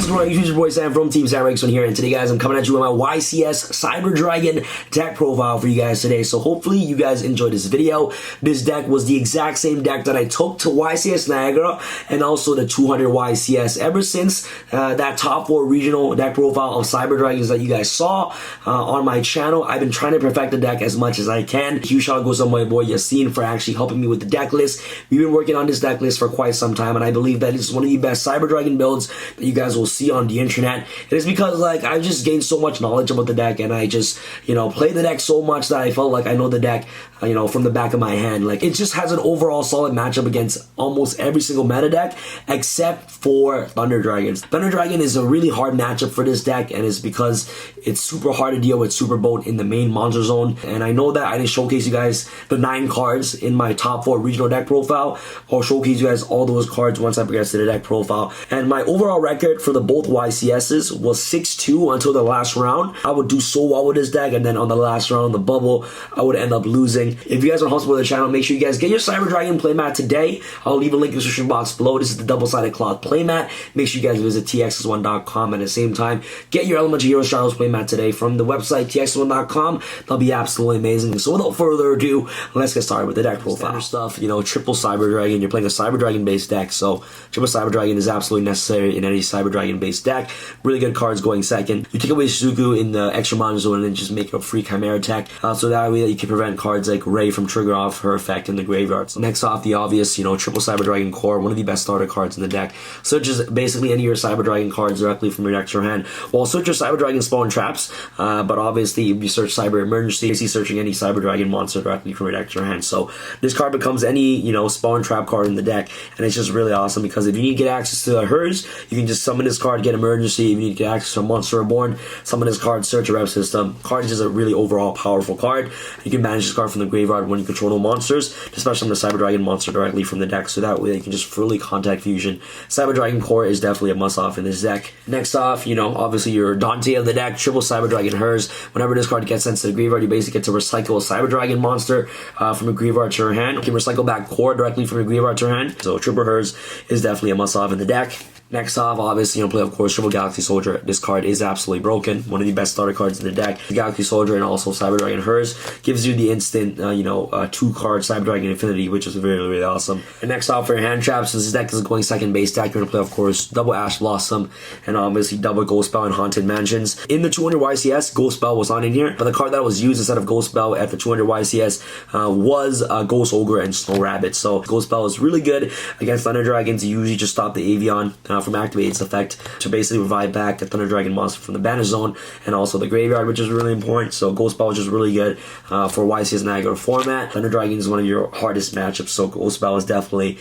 What's going on, YouTube? It's your boy Sam from TeamSamuraiX1 here, and today, guys, I'm coming at you with my YCS Cyber Dragon deck profile for you guys today. So hopefully you guys enjoyed this video. This deck was the exact same deck that I took to YCS Niagara and also the 200 YCS. Ever since that top 4 regional deck profile of Cyber Dragons that you guys saw on my channel, I've been trying to perfect the deck as much as I can. Huge shout out goes on my boy Yassine for actually helping me with the deck list. We've been working on this deck list for quite some time, and I believe that it's one of the best Cyber Dragon builds that you guys will see on the internet. It is because, like, I've just gained so much knowledge about the deck, and I just, play the deck so much that I felt like I know the deck, from the back of my hand. Like, it just has an overall solid matchup against almost every single meta deck except for Thunder Dragons. Thunder Dragon is a really hard matchup for this deck, and it's because it's super hard to deal with Super Boat in the main monster zone. And I know that I didn't showcase you guys the 9 cards in my top 4 regional deck profile. I'll showcase you guys all those cards once I progress to the deck profile. And my overall record for the both YCSs was 6-2 until the last round. I would do so well with this deck, and then on the last round on the bubble, I would end up losing. If you guys want to support the channel, make sure you guys get your Cyber Dragon playmat today. I'll leave a link in the description box below. This is the double-sided cloth playmat. Make sure you guys visit TECHS1.com at the same time. Get your Elemental Hero Shadows playmat today from the website TECHS1.com. That'll be absolutely amazing. So without further ado, let's get started with the deck profile. Stuff, triple Cyber Dragon. You're playing a Cyber Dragon based deck, so triple Cyber Dragon is absolutely necessary in any Cyber Dragon based deck. Really good cards going second. You take away Suzuku in the extra mana zone and then just make a free Chimera attack, so that way that you can prevent cards like Ray from trigger off her effect in the graveyard. So next off, the obvious, triple Cyber Dragon core, one of the best starter cards in the deck. Searches basically any of your Cyber Dragon cards directly from your deck to your hand. Well, search your Cyber Dragon spawn traps, but obviously if you search Cyber Emergency, you see searching any Cyber Dragon monster directly from your deck to your hand. So this card becomes any, spawn trap card in the deck, and it's just really awesome because if you need to get access to hers, you can just summon this card, get Emergency. If you need to get access to a Monster Reborn, summon this card, search a rep system. Card is just a really overall powerful card. You can manage this card from the graveyard when you control no monsters, especially the Cyber Dragon monster directly from the deck, so that way you can just fully contact fusion. Cyber Dragon core is definitely a must-off in this deck. Next off, obviously your Dante of the deck, triple Cyber Dragon hers. Whenever this card gets sent to the graveyard, you basically get to recycle a Cyber Dragon monster from a graveyard to your hand. You can recycle back core directly from your graveyard to your hand, so triple hers is definitely a must-off in the deck. Next off, obviously, play, of course, triple Galaxy Soldier. This card is absolutely broken. One of the best starter cards in the deck. The Galaxy Soldier and also Cyber Dragon hers gives you the instant, 2-card Cyber Dragon Infinity, which is really, really awesome. And next off, for your hand traps, since this deck is a going second base deck, you're going to play, of course, double Ash Blossom and obviously double Ghost Spell and Haunted Mansions. In the 200 YCS, Ghost Spell was not in here, but the card that was used instead of Ghost Spell at the 200 YCS was Ghost Ogre and Snow Rabbit. So Ghost Spell is really good against Thunder Dragons. You usually just stop the Avian from activating its effect to basically revive back the Thunder Dragon monster from the Banner Zone and also the graveyard, which is really important. So Ghost Spell is just really good for YCS Niagara format. Thunder Dragon is one of your hardest matchups, so Ghost Spell is definitely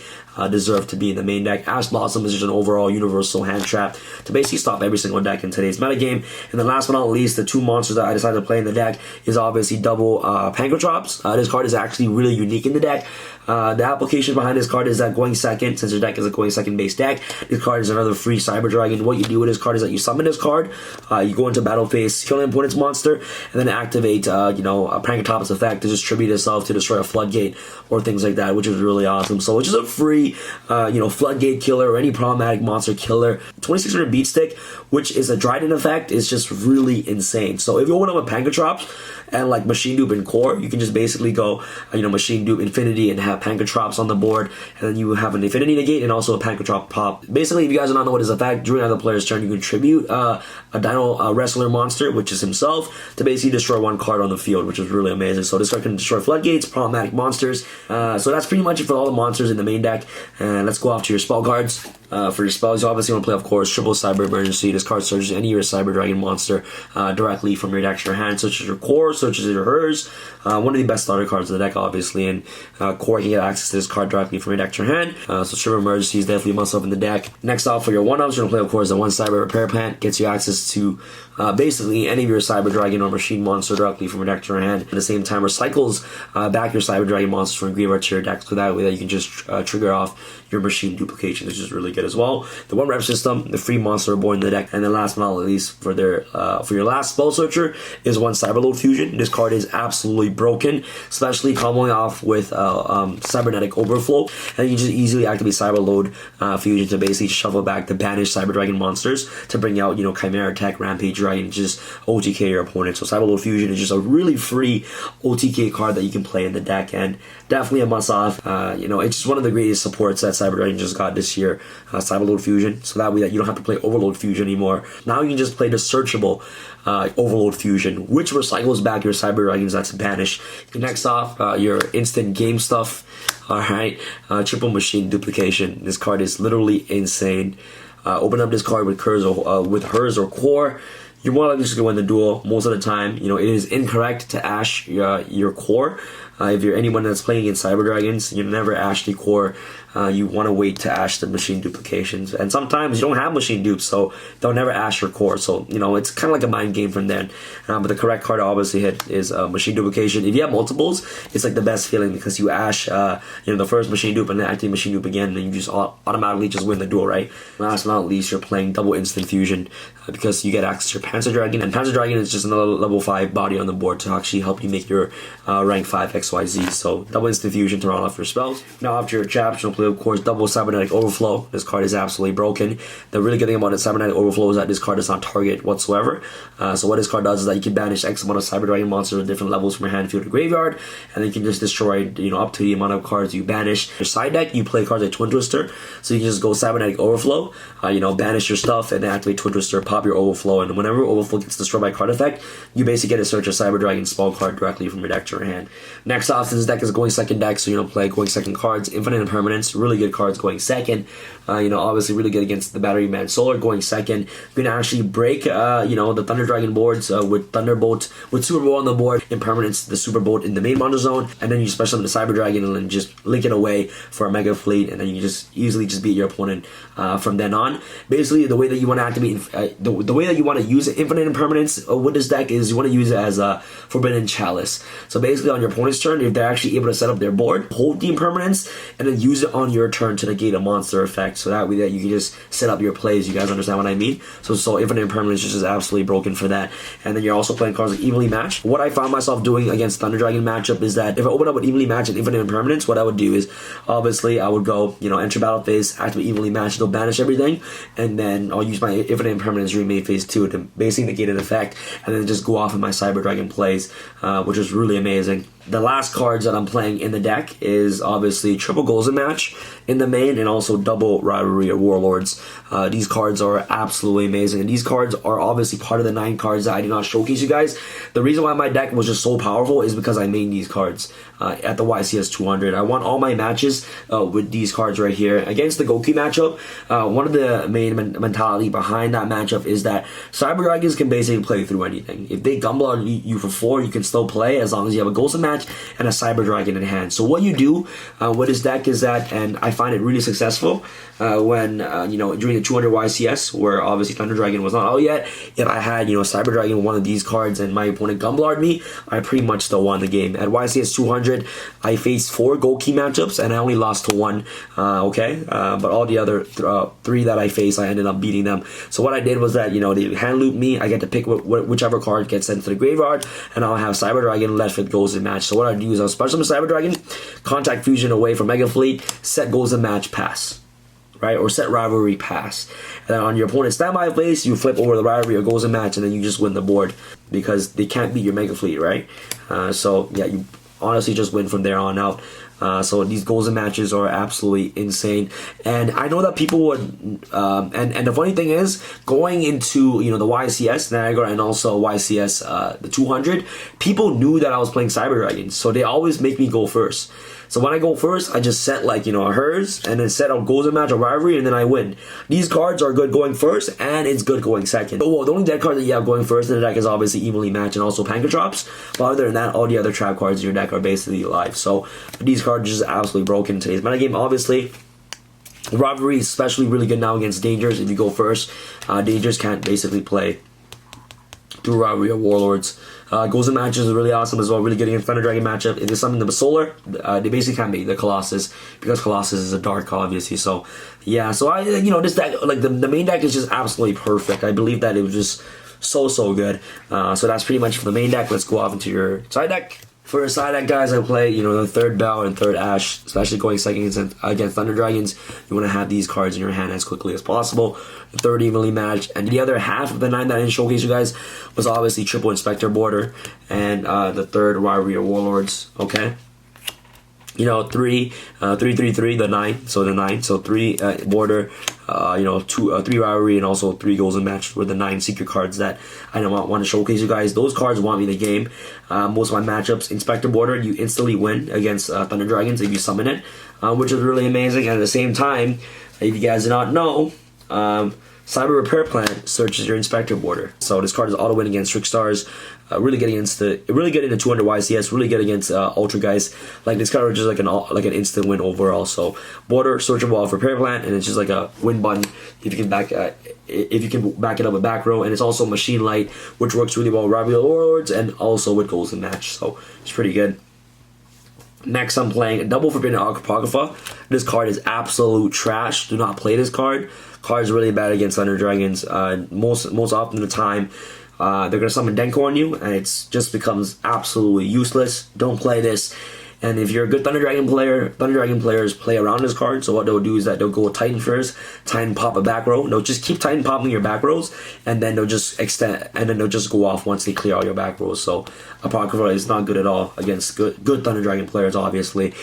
deserved to be in the main deck. Ash Blossom is just an overall universal hand trap to basically stop every single deck in today's metagame. And then last but not least, the 2 monsters that I decided to play in the deck is obviously double Pangotrops. This card is actually really unique in the deck. The application behind this card is that going second, since your deck is a going second base deck, this card is another free Cyber Dragon. What you do with this card is that you summon this card, you go into battle phase, kill an opponent's monster, and then activate, a Pangotrops effect to just tribute itself to destroy a floodgate or things like that, which is really awesome. So it's just a free, floodgate killer or any problematic monster killer. 2600 beat stick, which is a Dryden effect, is just really insane. So if you open up a Pangotrops and like Machine Dupe and Core, you can just basically go, Machine Dupe Infinity and have Pangotrops on the board, and then you have an Infinity negate and also a Pangotrop pop. Basically, if you guys do not know what his effect, during another player's turn, you can tribute a Dino Wrestler monster, which is himself, to basically destroy 1 card on the field, which is really amazing. So this card can destroy floodgates, problematic monsters. So that's pretty much it for all the monsters in the main deck. And let's go off to your spell cards. For your spells, you obviously want to play, of course, triple Cyber Emergency. This card searches any of your Cyber Dragon monster directly from your deck to your hand. Searches your core, searches your hers. One of the best starter cards in the deck, obviously, and core can get access to this card directly from your deck to your hand. So triple Emergency is definitely a must-have in the deck. Next off, for your 1-ups, you're going to play, of course, the 1 Cyber Repair Plant. Gets you access to basically any of your Cyber Dragon or Machine monster directly from your deck to your hand. At the same time, recycles back your Cyber Dragon monsters from your graveyard to your deck, so that way that you can just trigger off your Machine duplication, which is really good. get as well. The 1-rep system, the free monster reborn in the deck, and then last but not least, for your last spell searcher is 1 Cyberload Fusion. This card is absolutely broken, especially comboing off with Cybernetic Overflow, and you just easily activate Cyberload Fusion to basically shuffle back the banished Cyber Dragon monsters to bring out, you know, Chimera Tech, Rampage Dragon, just OTK your opponent. So Cyberload Fusion is just a really free OTK card that you can play in the deck, and definitely a must-off. You know, it's just one of the greatest supports that Cyber Dragon just got this year, Cyberload Fusion. So that way that you don't have to play Overload Fusion anymore. Now you can just play the searchable Overload Fusion, which recycles back your Cyber Dragons that's banished. Next off, your instant game stuff. Alright, Triple Machine Duplication. This card is literally insane. Open up this card with hers or core. You're more likely just going to win the duel most of the time. You know, it is incorrect to ash your core. If you're anyone that's playing against Cyber Dragons, you never ash the core. You want to wait to ash the machine duplications. And sometimes you don't have machine dupes, so they'll never ash your core. So, you know, it's kind of like a mind game from then. But the correct card to obviously hit is machine duplication. If you have multiples, it's like the best feeling because you ash you know, the first machine dupe and then activate machine dupe again, and you just automatically just win the duel, right? Last but not least, you're playing double instant fusion because you get access to your Panzer Dragon, and Panzer Dragon is just another level 5 body on the board to actually help you make your rank 5 XYZ. So double instant fusion to run off your spells. Now after your chaps, you'll play, of course, double Cybernetic Overflow. This card is absolutely broken. The really good thing about the Cybernetic Overflow is that this card does not target whatsoever. So what this card does is that you can banish X amount of Cyber Dragon monsters at different levels from your hand, field, to graveyard, and then you can just destroy, you know, up to the amount of cards you banish. Your side deck, you play cards like Twin Twister, so you can just go Cybernetic Overflow, you know, banish your stuff, and then activate Twin Twister, pop your Overflow, and whenever Overflow gets destroyed by card effect, you basically get to search a Cyber Dragon spell card directly from your deck to your hand. Next off, since this deck is going second deck, so you don't play going second cards, Infinite Impermanence, really good cards going second. You know, obviously really good against the Battery Man Solar going second. You can actually break, you know, the Thunder Dragon boards with Thunderbolt, with Super Bowl on the board, Impermanence the Super Bolt in the main mono zone, and then you special summon the Cyber Dragon and then just link it away for a Mega Fleet, and then you just easily just beat your opponent from then on. Basically, the way that you want to activate, the way that you want to use Infinite Impermanence with this deck is you want to use it as a Forbidden Chalice. So basically, on your opponent's turn, if they're actually able to set up their board, hold the Impermanence, and then use it on your turn to negate a monster effect. So that way that you can just set up your plays. You guys understand what I mean? So Infinite Impermanence is just absolutely broken for that. And then you're also playing cards like Evenly Matched. What I found myself doing against Thunder Dragon matchup is that if I open up with Evenly Matched and Infinite Impermanence, what I would do is obviously I would go, you know, enter battle phase, activate Evenly Matched, it'll banish everything, and then I'll use my Infinite Impermanence during main phase 2 to basically negate an effect, and then just go off of my Cyber Dragon plays, which is really amazing. The last cards that I'm playing in the deck is obviously triple goals in match in the main, and also double rivalry of Warlords. These cards are absolutely amazing, and these cards are obviously part of the 9 cards that I did not showcase you guys. The reason why my deck was just so powerful is because I made these cards at the YCS 200. I won all my matches with these cards right here. Against the Goku matchup, one of the main mentality behind that matchup is that Cyber Dragons can basically play through anything. If they Gumball you for 4, you can still play as long as you have a Ghost in match and a Cyber Dragon in hand. So what you do with this deck is that, and I find it really successful when you know, during the 200 YCS, where obviously Thunder Dragon was not out yet, if I had, you know, Cyber Dragon one of these cards and my opponent Gumballed me, I pretty much still won the game. At YCS 200, I faced 4 Gold Key matchups and I only lost to 1. Okay, but all the other 3 that I faced, I ended up beating them. So what I did was that, you know, they hand loop me. I get to pick whichever card gets sent to the graveyard, and I'll have Cyber Dragon left with Goals in match. So what I do is I'll special summon Cyber Dragon, contact Fusion away from Mega Fleet, set Goals in match, pass. Right, or set rivalry, pass. And then on your opponent's standby phase, you flip over the rivalry or goals in match, and then you just win the board because they can't beat your Mega Fleet, right? So yeah, you honestly just win from there on out. So these goals and matches are absolutely insane, and I know that people would. And the funny thing is, going into, you know, the YCS Niagara and also YCS the 200, people knew that I was playing Cyber Dragons, so they always make me go first. So when I go first, I just set, like, you know, hers, and then set up goals in match or rivalry, and then I win. These cards are good going first, and it's good going second. But, well, the only deck card that you have going first in the deck is obviously Evenly Matched and also Pancatrops. But other than that, all the other trap cards in your deck are basically live. So these cards are just absolutely broken in today's metagame. Obviously, rivalry is especially really good now against Dangers. If you go first, Dangers can't basically play through Rivalry of Warlords. Goals and matches are really awesome as well. Really good against Thunder Dragon matchup. If there's something the Solar, they basically can't beat the Colossus because Colossus is a dark, obviously. So yeah, so this deck, like the main deck is just absolutely perfect. I believe that it was just so good. So that's pretty much for the main deck. Let's go off into your side deck. For a side deck, guys, I play, the third Bell and third Ash, especially going second against Thunder Dragons. You want to have these cards in your hand as quickly as possible. The third evenly matched, and the other half of the 9 that I didn't showcase you guys was obviously triple Inspector Border and the third Rivalry of Warlords. Okay. 3, 3, the 9, so the 9, so 3 border, 3 rivalry, and also 3 goals and match were the 9 secret cards that I don't want to showcase you guys. Those cards want me the game. Most of my matchups, Inspector Border, you instantly win against Thunder Dragons if you summon it, which is really amazing. And at the same time, if you guys do not know, Cyber Repair Plan searches your Inspector Border. So this card is auto win against Trick Stars. Really good against really good into 200 YCS. Really good against Ultra guys. Like this card is just like an instant win overall. So Border, searchable off Repair Plan, and it's just like a win button if you can back it up with back row. And it's also Machine Light, which works really well with Rivalry of Warlords and also with goals and match. So it's pretty good. Next, I'm playing Double Forbidden Apocrypha. This card is absolute trash. Do not play this card. Card's really bad against Thunder Dragons. Most often the time, they're gonna summon Denko on you, and it just becomes absolutely useless. Don't play this. And if you're a good Thunder Dragon player, Thunder Dragon players play around this card. So what they'll do is that they'll go with Titan first, Titan pop a back row. They'll just keep Titan popping your back rows, and then they'll just extend, and then they'll just go off once they clear all your back rows. So Apocrypha is not good at all against good Thunder Dragon players, obviously.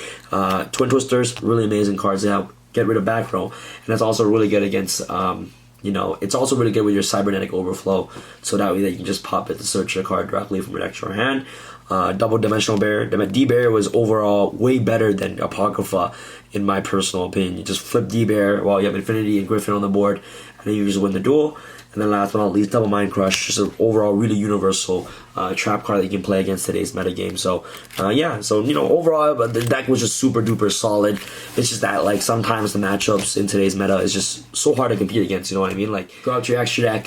Twin Twisters, really amazing cards to help get rid of back row, and that's also really good against it's also really good with your Cybernetic Overflow, so that way that you can just pop it to search your card directly from your deck to your hand. Double Dimensional Barrier. D-Barrier was overall way better than Apocrypha, in my personal opinion. You just flip D-Barrier while you have Infinity and Griffin on the board, and then you just win the duel. And then last but not least, Double Mind Crush, just an overall really universal trap card that you can play against today's metagame. So, yeah, so, overall, the deck was just super duper solid. It's just that, like, sometimes the matchups in today's meta is just so hard to compete against, you know what I mean? Like, go out to your extra deck,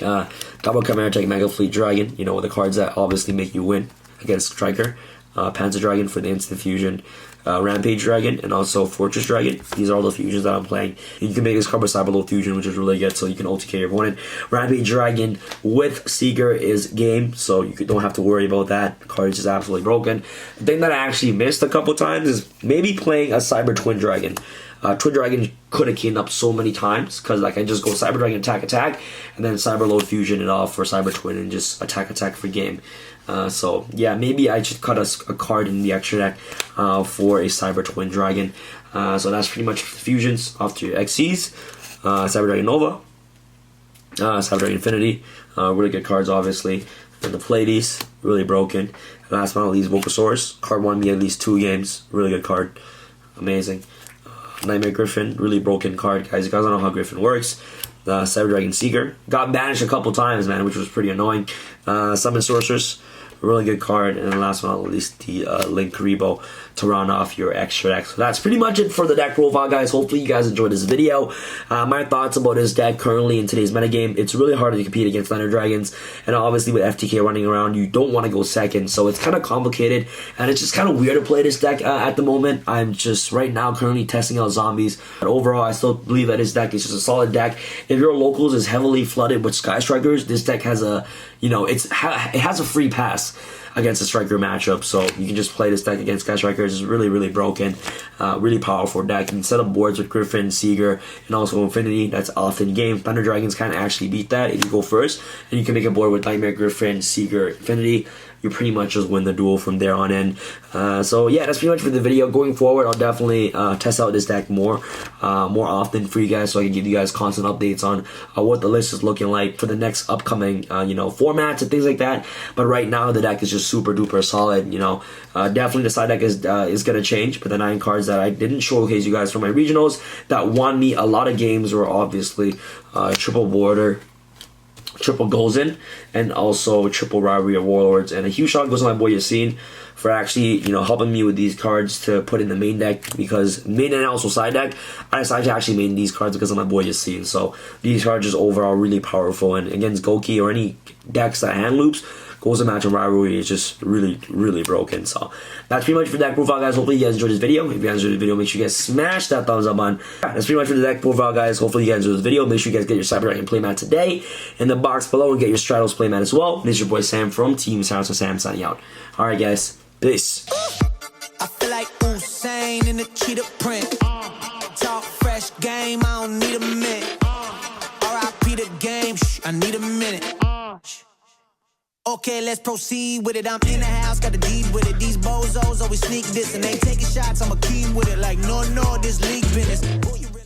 Double Chimera Tech Mega Fleet Dragon, the cards that obviously make you win against Striker, Panzer Dragon for the instant fusion, Rampage Dragon, and also Fortress Dragon. These are all the fusions that I'm playing. You can make this card with Cyberlow Fusion, which is really good, so you can OTK your opponent. Rampage Dragon with Seeker is game, so you don't have to worry about that. The card is just absolutely broken. The thing that I actually missed a couple times is maybe playing a Cyber Twin Dragon. Twin Dragon could have cleaned up so many times, because I can just go Cyber Dragon attack, and then Cyber Load Fusion it off for Cyber Twin and just attack for game. So yeah, maybe I should cut a card in the extra deck for a Cyber Twin Dragon. So that's pretty much fusions off to your XCs. Cyber Dragon Nova, Cyber Dragon Infinity, really good cards obviously. And the Pleiades, really broken. Last but not least, Vocosaurus. Card won me at least 2 games. Really good card, amazing. Nightmare Griffin, really broken card, guys. You guys don't know how Griffin works. Cyber Dragon Seeker got banished a couple times, man, which was pretty annoying. Summon Sorceress, really good card. And then last but not least, the Link Karibo to round off your extra deck. So that's pretty much it for the deck profile, guys. Hopefully you guys enjoyed this video. My thoughts about this deck currently in today's metagame: it's really hard to compete against Thunder Dragons, and obviously with FTK running around, you don't want to go second, so it's kind of complicated, and it's just kind of weird to play this deck at the moment. I'm just right now currently testing out zombies, but overall I still believe that this deck is just a solid deck. If your locals is heavily flooded with Sky Strikers, this deck has a, it has a free pass against a striker matchup, so you can just play this deck against Sky Strikers. It's really broken, really powerful deck. You can set up boards with Griffin, Seeger, and also Infinity. That's often game. Thunder Dragons can't actually beat that if you go first, and you can make a board with Nightmare Griffin, Seeger, Infinity. You pretty much just win the duel from there on in. So yeah, that's pretty much for the video. Going forward, I'll definitely test out this deck more often for you guys, so I can give you guys constant updates on what the list is looking like for the next upcoming formats and things like that. But right now the deck is just super duper solid. Definitely the side deck is gonna change, but the 9 cards that I didn't showcase you guys for my regionals that won me a lot of games were obviously Triple Border, Triple Golden, and also Triple Rivalry of Warlords. And a huge shout goes to my boy Yassine for actually, you know, helping me with these cards to put in the main deck, because main and also side deck, I decided to actually main these cards because of my boy Yassine. So these cards just overall really powerful, and against Goki or any decks that hand loops, goes to match and rivalry is just really broken. So that's pretty much for deck profile, guys. Hopefully you guys enjoyed this video. If you guys enjoyed the video, make sure you guys smash that thumbs up button. That's pretty much for the deck profile, guys. Hopefully you guys enjoyed this video. Make sure you guys get your Cyber Dragon playmat today in the box below, and get your Stratos playmat as well. This is your boy Sam from Team SamuraiX1'S. So Sam signing out. Alright guys, peace. I feel like Usain in the cheetah print. Talk fresh game, I don't need a minute. R.I.P. the game, I need a minute. Okay, let's proceed with it. I'm in the house, got the deed with it. These bozos always sneak this and they taking shots. I'm a king with it. Like, no, this league business.